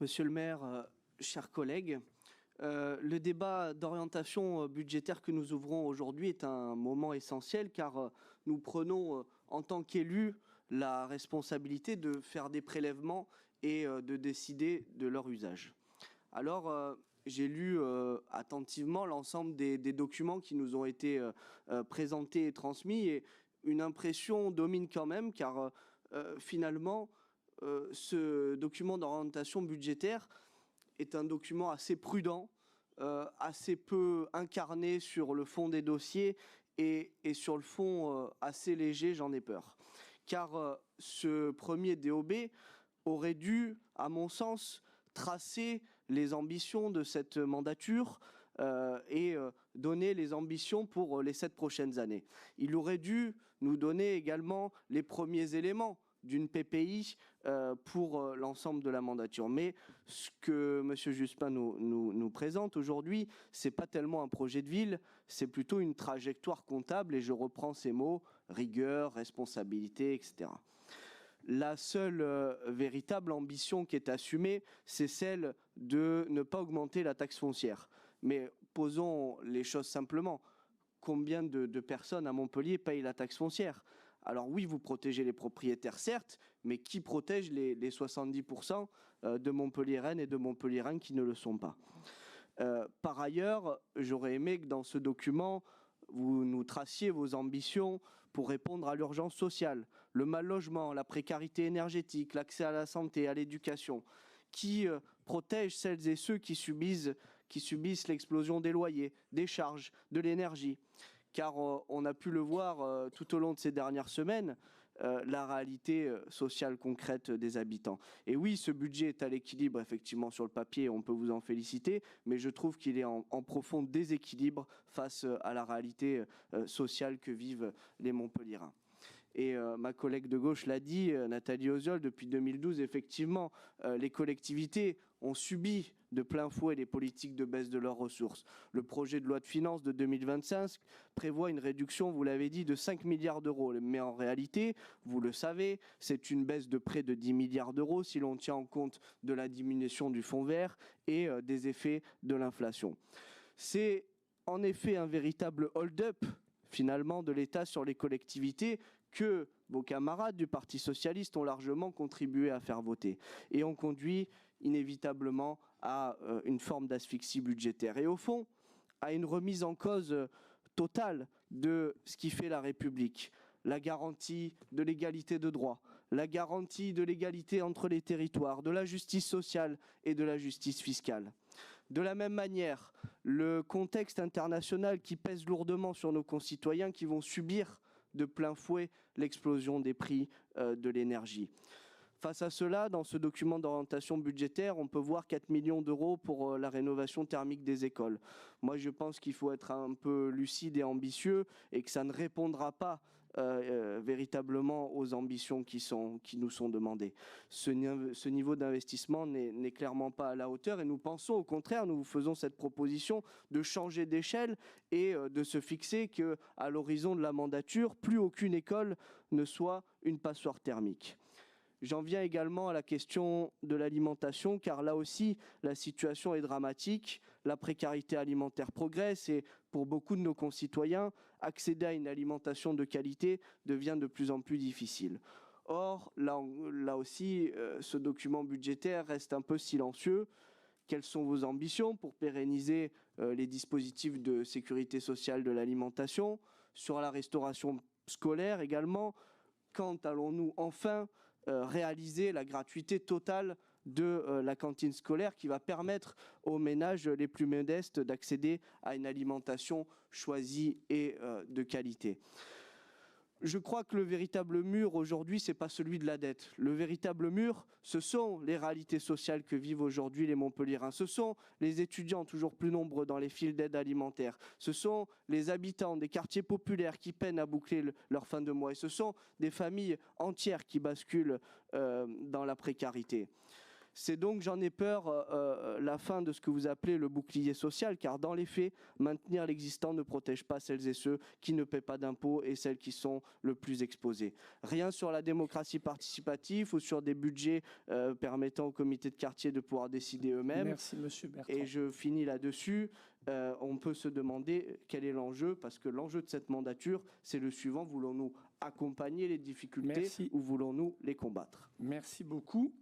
Monsieur le maire, chers collègues, le débat d'orientation budgétaire que nous ouvrons aujourd'hui est un moment essentiel car nous prenons en tant qu'élus la responsabilité de faire des prélèvements et de décider de leur usage. Alors, j'ai lu attentivement l'ensemble des documents qui nous ont été présentés et transmis et une impression domine quand même car finalement, ce document d'orientation budgétaire est un document assez prudent, assez peu incarné sur le fond des dossiers et sur le fond assez léger, j'en ai peur. Car ce premier DOB aurait dû, à mon sens, tracer les ambitions de cette mandature et donner les ambitions pour les 7 prochaines années. Il aurait dû nous donner également les premiers éléments d'une PPI pour l'ensemble de la mandature. Mais ce que M. Jospin nous présente aujourd'hui, ce n'est pas tellement un projet de ville, c'est plutôt une trajectoire comptable, et je reprends ces mots, rigueur, responsabilité, etc. La seule véritable ambition qui est assumée, c'est celle de ne pas augmenter la taxe foncière. Mais posons les choses simplement. Combien de personnes à Montpellier payent la taxe foncière ? Alors oui, vous protégez les propriétaires, certes, mais qui protège les 70% de Montpellier-Rennes et de Montpellier-Rennes qui ne le sont pas? Par ailleurs, j'aurais aimé que dans ce document, vous nous traciez vos ambitions pour répondre à l'urgence sociale, le mal logement, la précarité énergétique, l'accès à la santé, à l'éducation, qui protège celles et ceux qui subissent l'explosion des loyers, des charges, de l'énergie. Car on a pu le voir tout au long de ces dernières semaines, la réalité sociale concrète des habitants. Et oui, ce budget est à l'équilibre, effectivement, sur le papier, on peut vous en féliciter, mais je trouve qu'il est en profond déséquilibre face à la réalité sociale que vivent les Montpelliérains. Et ma collègue de gauche l'a dit, Nathalie Oziol, depuis 2012, effectivement, les collectivités ont subi de plein fouet les politiques de baisse de leurs ressources. Le projet de loi de finances de 2025 prévoit une réduction, vous l'avez dit, de 5 milliards d'euros. Mais en réalité, vous le savez, c'est une baisse de près de 10 milliards d'euros si l'on tient en compte de la diminution du fonds vert et des effets de l'inflation. C'est en effet un véritable hold-up finalement de l'État sur les collectivités que vos camarades du Parti socialiste ont largement contribué à faire voter et ont conduit inévitablement à une forme d'asphyxie budgétaire et au fond à une remise en cause totale de ce qui fait la République. La garantie de l'égalité de droit, la garantie de l'égalité entre les territoires, de la justice sociale et de la justice fiscale. De la même manière, le contexte international qui pèse lourdement sur nos concitoyens qui vont subir de plein fouet l'explosion des prix de l'énergie. Face à cela, dans ce document d'orientation budgétaire, on peut voir 4 millions d'euros pour la rénovation thermique des écoles. Moi, je pense qu'il faut être un peu lucide et ambitieux et que ça ne répondra pas véritablement aux ambitions qui nous sont demandées. Ce niveau d'investissement n'est clairement pas à la hauteur et nous pensons au contraire, nous vous faisons cette proposition de changer d'échelle et de se fixer qu'à l'horizon de la mandature, plus aucune école ne soit une passoire thermique. J'en viens également à la question de l'alimentation, car là aussi, la situation est dramatique. La précarité alimentaire progresse et pour beaucoup de nos concitoyens, accéder à une alimentation de qualité devient de plus en plus difficile. Or, là aussi, ce document budgétaire reste un peu silencieux. Quelles sont vos ambitions pour pérenniser les dispositifs de sécurité sociale de l'alimentation? Sur la restauration scolaire également, quand allons-nous enfin réaliser la gratuité totale de la cantine scolaire qui va permettre aux ménages les plus modestes d'accéder à une alimentation choisie et de qualité. Je crois que le véritable mur aujourd'hui, ce n'est pas celui de la dette. Le véritable mur, ce sont les réalités sociales que vivent aujourd'hui les Montpelliérains. Ce sont les étudiants toujours plus nombreux dans les files d'aide alimentaire. Ce sont les habitants des quartiers populaires qui peinent à boucler leur fin de mois. Et ce sont des familles entières qui basculent dans la précarité. C'est donc, j'en ai peur, la fin de ce que vous appelez le bouclier social, car dans les faits, maintenir l'existant ne protège pas celles et ceux qui ne paient pas d'impôts et celles qui sont le plus exposées. Rien sur la démocratie participative ou sur des budgets permettant aux comités de quartier de pouvoir décider eux-mêmes. Merci, monsieur Bertrand. Et je finis là-dessus. On peut se demander quel est l'enjeu, parce que l'enjeu de cette mandature, c'est le suivant: voulons-nous accompagner les difficultés ou voulons-nous les combattre? Merci beaucoup.